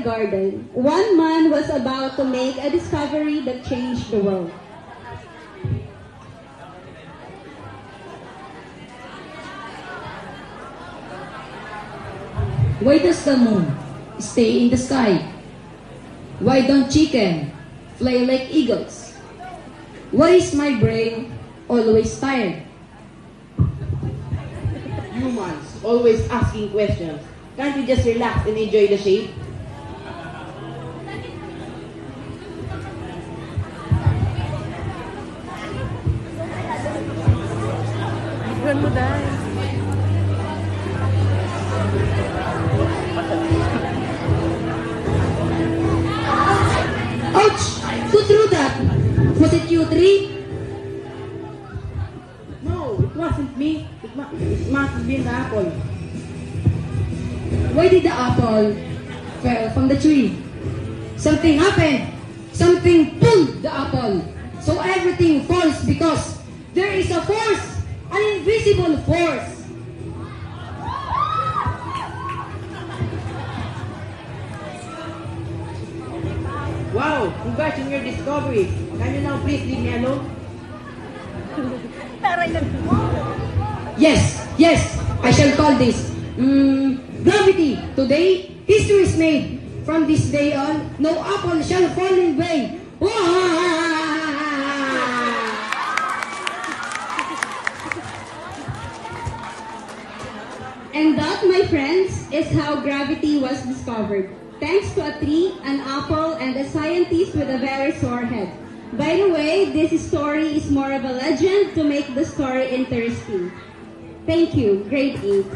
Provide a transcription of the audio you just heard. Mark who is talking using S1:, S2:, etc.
S1: garden. One man was about to make a discovery that changed the world.
S2: Why does the moon stay in the sky? Why don't chicken fly like eagles? Why is my brain always tired?
S3: Humans always asking questions. Can't we just relax and enjoy the shape?
S2: Ouch! Who threw that? Was it you three?
S3: No, it wasn't me. It must have been the apple.
S2: Why did the apple fell from the tree? Something happened. Something pulled the apple. So everything falls because there is a force, an invisible force.
S3: Wow, congrats on your discovery. Can you now please leave me alone?
S2: Yes, I shall call this gravity. Today, history is made. From this day on, no apple shall fall in vain.
S1: And that, my friends, is how gravity was discovered. Thanks to a tree, an apple, and a scientist with a very sore head. By the way, this story is more of a legend to make the story interesting. Thank you, grade 8.